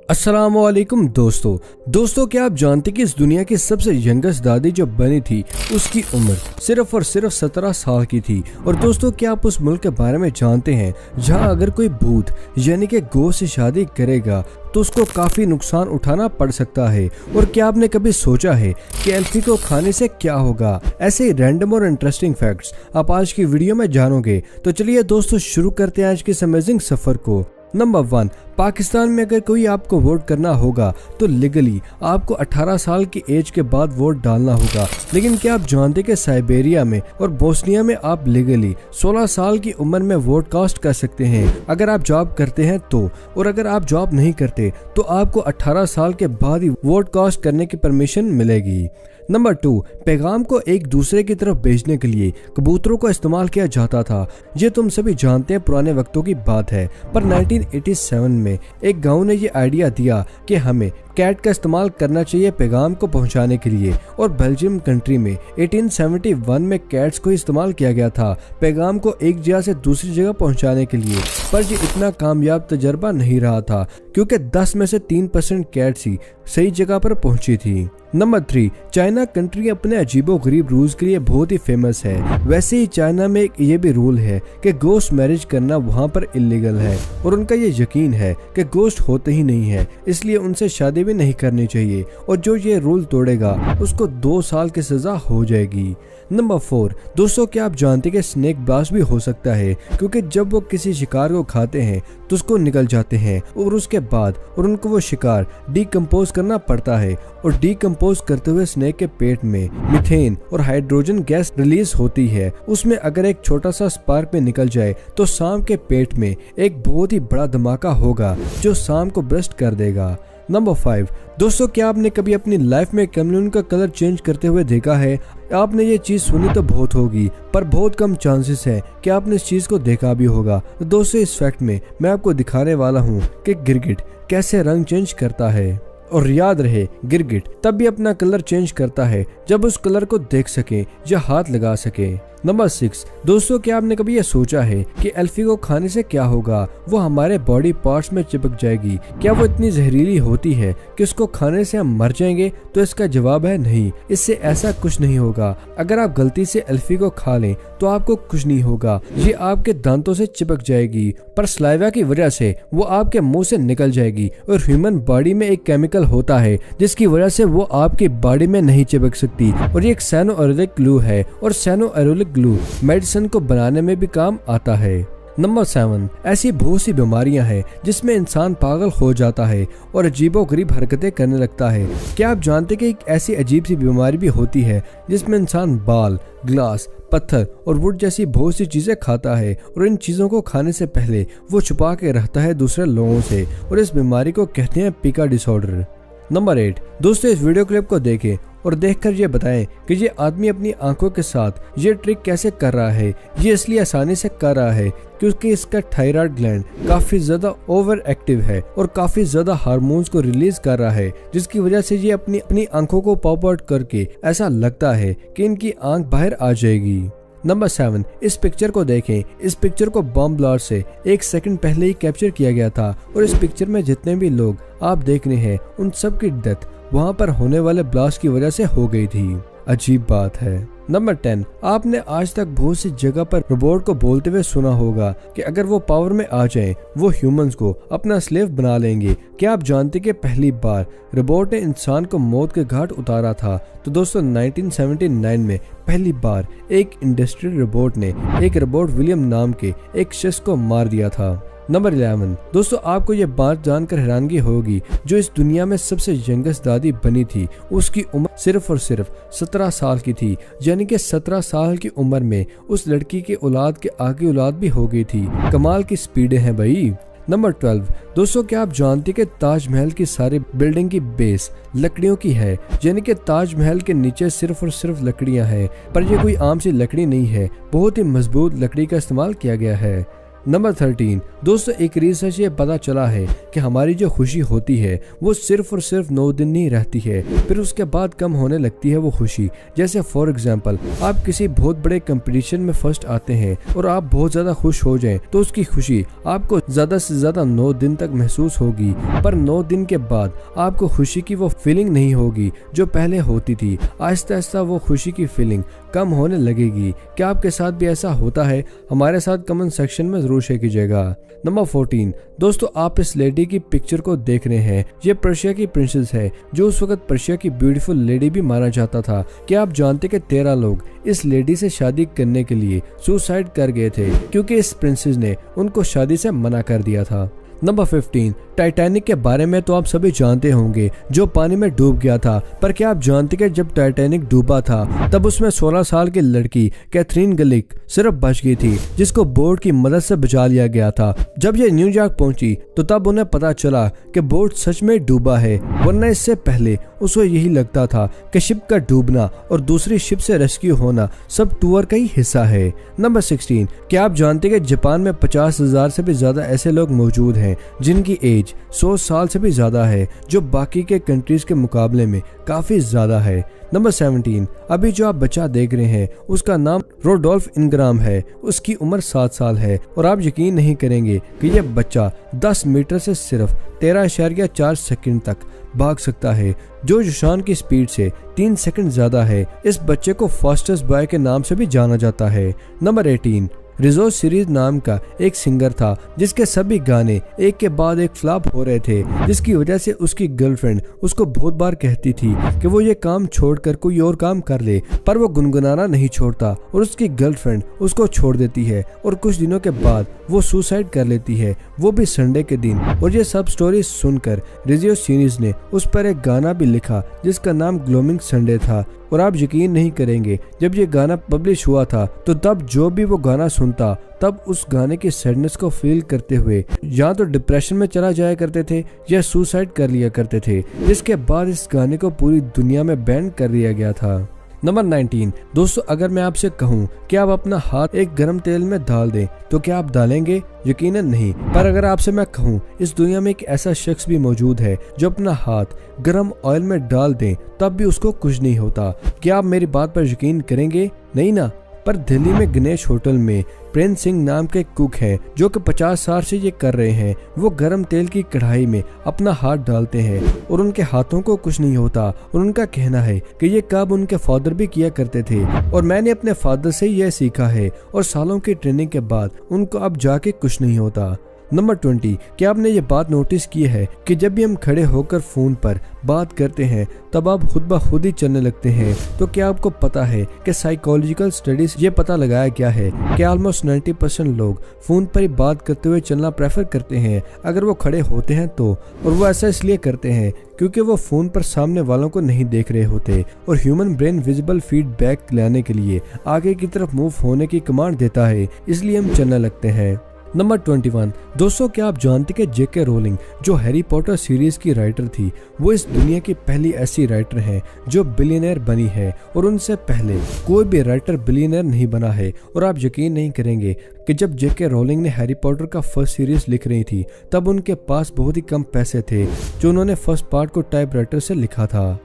अस्सलामुअलैकुम दोस्तों क्या आप जानते कि इस दुनिया की सबसे यंगेस्ट दादी जो बनी थी उसकी उम्र सिर्फ और सिर्फ 17 साल की थी। और दोस्तों क्या आप उस मुल्क के बारे में जानते हैं जहां अगर कोई भूत यानी कि गोश्त से शादी करेगा तो उसको काफी नुकसान उठाना पड़ सकता है। और क्या आपने कभी सोचा है कि एल्फी को खाने से क्या होगा? ऐसे ही रैंडम और इंटरेस्टिंग फैक्ट्स आप आज की वीडियो में जानोगे। तो चलिए दोस्तों शुरू करते हैं आज के इस अमेजिंग सफर को। नंबर 1, पाकिस्तान में अगर कोई आपको वोट करना होगा तो लीगली आपको 18 साल की एज के बाद वोट डालना होगा। लेकिन क्या आप जानते कि साइबेरिया में और बोस्निया में आप लीगली 16 साल की उम्र में वोट कास्ट कर सकते हैं अगर आप जॉब करते हैं तो, और अगर आप जॉब नहीं करते तो आपको 18 साल के बाद ही वोट कास्ट करने की परमिशन मिलेगी। नंबर 2, पैगाम को एक दूसरे की तरफ भेजने के लिए कबूतरों का इस्तेमाल किया जाता था। ये तुम सभी जानते हैं पुराने वक्तों की बात है, पर 1987 में एक गांव ने ये आइडिया दिया कि हमें कैट का इस्तेमाल करना चाहिए पैगाम को पहुंचाने के लिए। और बेल्जियम कंट्री में 1871 में कैट्स को इस्तेमाल किया गया था पैगाम को एक जगह से दूसरी जगह पहुंचाने के लिए, पर ये इतना कामयाब तजर्बा नहीं रहा था क्योंकि 10 में से 3% कैट्स ही सही जगह पर पहुंची थी। नंबर 3, चाइना कंट्री अपने अजीबो गरीब रूल्स के लिए बहुत ही फेमस है। वैसे ही चाइना में ये भी रूल है कि गोश्त मैरिज करना वहाँ पर इलीगल है और उनका ये यकीन है कि गोश्त होते ही नहीं है, इसलिए उनसे शादी भी नहीं करनी चाहिए और जो ये रूल तोड़ेगा उसको 2 साल की सजा हो जाएगी। नंबर 4, दोस्तों क्या आप जानते हैं कि स्नेक ब्लास्ट भी हो सकता है क्योंकि जब वो किसी शिकार को खाते हैं तो उसको निकल जाते हैं और उसके बाद उनको वो शिकार डीकम्पोज करना पड़ता है और डीकम्पोज करते हुए स्नेक के पेट में मीथेन और हाइड्रोजन गैस रिलीज होती है। उसमें अगर एक छोटा सा स्पार्क में निकल जाए तो सांप के पेट में एक बहुत ही बड़ा धमाका होगा जो सांप को ब्रस्ट कर देगा। नंबर 5, दोस्तों क्या आपने कभी अपनी लाइफ में कैमलिन का कलर चेंज करते हुए देखा है? आपने ये चीज सुनी तो बहुत होगी पर बहुत कम चांसेस है कि आपने इस चीज को देखा भी होगा। तो दोस्तों इस फैक्ट में मैं आपको दिखाने वाला हूँ कि गिरगिट कैसे रंग चेंज करता है। और याद रहे गिरगिट तब भी अपना कलर चेंज करता है जब उस कलर को देख सके या हाथ लगा सके। नंबर 6, दोस्तों क्या आपने कभी ये सोचा है कि एल्फी को खाने से क्या होगा? वो हमारे बॉडी पार्ट्स में चिपक जाएगी। क्या वो इतनी जहरीली होती है कि उसको खाने से हम मर जाएंगे? तो इसका जवाब है नहीं, इससे ऐसा कुछ नहीं होगा। अगर आप गलती से एल्फी को खा लें तो आपको कुछ नहीं होगा, ये आपके दांतों से चिपक जाएगी पर सलाइवा की वजह से वो आपके मुंह से निकल जाएगी। और ह्यूमन बॉडी में एक केमिकल होता है जिसकी वजह से वो आपकी बॉडी में नहीं चिपक सकती और ये एक साइनोएरोलिक ग्लू है और साइनोएरोलिक ग्लू मेडिसिन को बनाने में भी काम आता है। नंबर 7, ऐसी बहुत सी बीमारियां हैं जिसमें इंसान पागल हो जाता है और अजीबोगरीब हरकतें करने लगता है। क्या आप जानते कि एक ऐसी अजीब सी बीमारी भी होती है जिसमें इंसान बाल, ग्लास, पत्थर और वुड जैसी बहुत सी चीजें खाता है और इन चीजों को खाने से पहले वो छुपा के रखता है दूसरे लोगों से और इस बीमारी को कहते हैं पिका डिसऑर्डर। नंबर 8, दोस्तों इस वीडियो क्लिप को देखें और देखकर ये बताएं कि ये आदमी अपनी आंखों के साथ ये ट्रिक कैसे कर रहा है। ये इसलिए आसानी से कर रहा है क्योंकि इसका थायराइड ग्लैंड काफी ज्यादा ओवर एक्टिव है और काफी ज्यादा हार्मोन्स को रिलीज कर रहा है, जिसकी वजह से ये अपनी आंखों को पॉप आउट करके ऐसा लगता है कि इनकी आंख बाहर आ जाएगी। नंबर 7, इस पिक्चर को देखें। इस पिक्चर को बम ब्लास्ट से 1 सेकंड पहले ही कैप्चर किया गया था और इस पिक्चर में जितने भी लोग आप देख रहे हैं उन सब की डेथ वहां पर होने वाले ब्लास्ट की वजह से हो गई थी। अजीब बात है। नंबर 10, आपने आज तक बहुत सी जगह पर रोबोट को बोलते हुए सुना होगा कि अगर वो पावर में आ जाएं, वो ह्यूमंस को अपना स्लेव बना लेंगे। क्या आप जानते कि पहली बार रोबोट ने इंसान को मौत के घाट उतारा था? तो दोस्तों 1979 में पहली बार एक इंडस्ट्रियल रोबोट ने एक रोबोट विलियम नाम के एक शख्स को मार दिया था। नंबर 11, दोस्तों आपको ये बात जानकर हैरानगी होगी, जो इस दुनिया में सबसे यंगेस्ट दादी बनी थी उसकी उम्र सिर्फ और सिर्फ 17 साल की थी। यानी कि 17 साल की उम्र में उस लड़की के औलाद के आगे औलाद भी हो गई थी। कमाल की स्पीडें हैं भाई। नंबर 12, दोस्तों क्या आप जानते कि ताजमहल की सारी बिल्डिंग की बेस लकड़ियों की है? यानी कि ताजमहल के नीचे सिर्फ और सिर्फ लकड़ियां हैं, पर ये कोई आम सी लकड़ी नहीं है, बहुत ही मजबूत लकड़ी का इस्तेमाल किया गया है। नंबर 13 दोस्तों, एक रिसर्च ये पता चला है कि हमारी जो खुशी होती है वो सिर्फ और सिर्फ 9 दिन नहीं रहती है, फिर उसके बाद कम होने लगती है वो खुशी। जैसे फॉर एग्जांपल, आप किसी बहुत बड़े कंपटीशन में फर्स्ट आते हैं और आप बहुत ज्यादा खुश हो जाएं, तो उसकी खुशी आपको ज्यादा से ज्यादा 9 दिन तक महसूस होगी, पर 9 दिन के बाद आपको खुशी की वो फीलिंग नहीं होगी जो पहले होती थी। आहिस्ता आहिस्ता वो खुशी की फीलिंग कम होने लगेगी। क्या आपके साथ भी ऐसा होता है? हमारे साथ कमेंट सेक्शन में जरूर शेयर कीजिएगा। नंबर 14 दोस्तों, आप इस लेडी की पिक्चर को देख रहे हैं। ये पर्शिया की प्रिंसेस है जो उस वक्त पर्शिया की ब्यूटीफुल लेडी भी माना जाता था। क्या आप जानते कि 13 लोग इस लेडी से शादी करने के लिए सुसाइड कर गए थे क्योंकि इस प्रिंसेस ने उनको शादी से मना कर दिया था। नंबर 15 टाइटैनिक के बारे में तो आप सभी जानते होंगे, जो पानी में डूब गया था। पर क्या आप जानते कि जब टाइटैनिक डूबा था तब उसमें 16 साल की लड़की कैथरीन गलिक सिर्फ बच गई थी, जिसको बोट की मदद से बचा लिया गया था। जब ये न्यूयॉर्क पहुंची तो तब उन्हें पता चला कि बोट सच में डूबा है, वरना इससे पहले उसको यही लगता था कि शिप का डूबना और दूसरी शिप से रेस्क्यू होना सब टूर का ही हिस्सा है। नंबर 16 क्या आप जानते कि जापान में 50,000 से भी ज्यादा ऐसे लोग मौजूद हैं जिनकी एज 100 साल से भी ज्यादा है, जो बाकी के कंट्रीज के मुकाबले में काफी ज्यादा है। नंबर 17 अभी जो आप बच्चा देख रहे हैं उसका नाम रोडोल्फ इंग्राम है। उसकी उम्र 7 साल है और आप यकीन नहीं करेंगे कि यह बच्चा 10 मीटर से सिर्फ 13.4 सेकंड तक भाग सकता है, जो जुशान की स्पीड से 3 सेकंड ज्यादा है। इस बच्चे को फास्टेस्ट बॉय के नाम से भी जाना जाता है। नंबर 18 रिजो सीरीज नाम का एक सिंगर था जिसके सभी गाने एक के बाद एक फ्लॉप हो रहे थे, जिसकी वजह से उसकी गर्लफ्रेंड उसको बहुत बार कहती थी कि वो ये काम छोड़कर कोई और काम कर ले, पर वो गुनगुनाना नहीं छोड़ता और उसकी गर्लफ्रेंड उसको छोड़ देती है और कुछ दिनों के बाद वो सुसाइड कर लेती है, वो भी संडे के दिन। और ये सब स्टोरी सुनकर रिजो सीरीज ने उस पर एक गाना भी लिखा जिसका नाम ग्लोमिंग संडे था। और आप यकीन नहीं करेंगे, जब ये गाना पब्लिश हुआ था तो तब जो भी वो गाना सुनता तब उस गाने की सैडनेस को फील करते हुए या तो डिप्रेशन में चला जाया करते थे या सुसाइड कर लिया करते थे, जिसके बाद इस गाने को पूरी दुनिया में बैन कर दिया गया था। नंबर 19 दोस्तों, अगर मैं आपसे कहूं कि आप अपना हाथ एक गर्म तेल में डाल दें तो क्या आप डालेंगे? यकीनन नहीं। पर अगर आपसे मैं कहूं इस दुनिया में एक ऐसा शख्स भी मौजूद है जो अपना हाथ गर्म ऑयल में डाल दें तब भी उसको कुछ नहीं होता। क्या आप मेरी बात पर यकीन करेंगे? नहीं ना। पर दिल्ली में गणेश होटल में प्रिंस सिंह नाम के कुक हैं जो कि 50 साल से ये कर रहे हैं। वो गर्म तेल की कढ़ाई में अपना हाथ डालते हैं और उनके हाथों को कुछ नहीं होता और उनका कहना है कि ये काम उनके फादर भी किया करते थे और मैंने अपने फादर से यह सीखा है और सालों की ट्रेनिंग के बाद उनको अब जाके कुछ नहीं होता। नंबर 20 क्या आपने ये बात नोटिस की है कि जब भी हम खड़े होकर फोन पर बात करते हैं तब आप खुद ब खुद ही चलने लगते हैं। तो क्या आपको पता है कि साइकोलॉजिकल स्टडीज ये पता लगाया गया है कि ऑलमोस्ट 90% लोग फोन पर ही बात करते हुए चलना प्रेफर करते हैं अगर वो खड़े होते हैं तो। और वो ऐसा इसलिए करते हैं क्योंकि वो फोन पर सामने वालों को नहीं देख रहे होते और ह्यूमन ब्रेन विजिबल फीडबैक लाने के लिए आगे की तरफ मूव होने की कमांड देता है, इसलिए हम चलने लगते हैं। नंबर 21 दोस्तों, क्या आप जानते कि जेके रोलिंग जो हैरी पॉटर सीरीज की राइटर थी वो इस दुनिया की पहली ऐसी राइटर हैं जो बिलियनर बनी है और उनसे पहले कोई भी राइटर बिलियनर नहीं बना है। और आप यकीन नहीं करेंगे कि जब जेके रोलिंग ने हैरी पॉटर का फर्स्ट सीरीज लिख रही थी तब उनके पास बहुत ही कम पैसे थे जो उन्होंने फर्स्ट पार्ट को टाइपराइटर से लिखा था।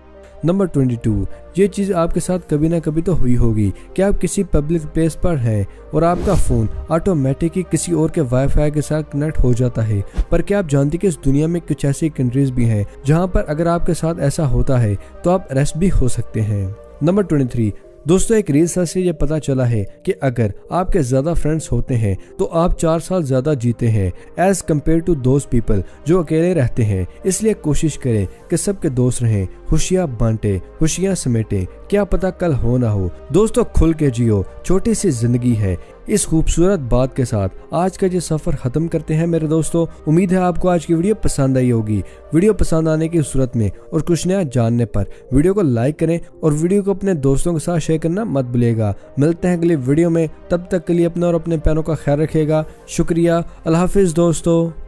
नंबर 22 ये चीज़ आपके साथ कभी ना कभी तो हुई होगी कि आप किसी पब्लिक प्लेस पर हैं और आपका फ़ोन ऑटोमेटिकली किसी और के वाईफाई के साथ कनेक्ट हो जाता है। पर क्या आप जानते कि इस दुनिया में कुछ ऐसी कंट्रीज भी हैं जहां पर अगर आपके साथ ऐसा होता है तो आप अरेस्ट भी हो सकते हैं। नंबर 23 दोस्तों, एक रिसर्च से ये पता चला है कि अगर आपके ज्यादा फ्रेंड्स होते हैं तो आप 4 साल ज्यादा जीते हैं as compared to those people जो अकेले रहते हैं। इसलिए कोशिश करें कि सबके दोस्त रहें, खुशियां बांटे, खुशियां समेटें, क्या पता कल हो ना हो। दोस्तों, खुल के जियो, छोटी सी जिंदगी है। इस खूबसूरत बात के साथ आज का ये सफर खत्म करते हैं मेरे दोस्तों। उम्मीद है आपको आज की वीडियो पसंद आई होगी। वीडियो पसंद आने की सूरत में और कुछ नया जानने पर वीडियो को लाइक करें और वीडियो को अपने दोस्तों के साथ शेयर करना मत भूलिएगा। मिलते हैं अगली वीडियो में, तब तक के लिए अपना और अपने प्यारों का ख्याल रखिएगा। शुक्रिया, अल्लाह हाफिज दोस्तों।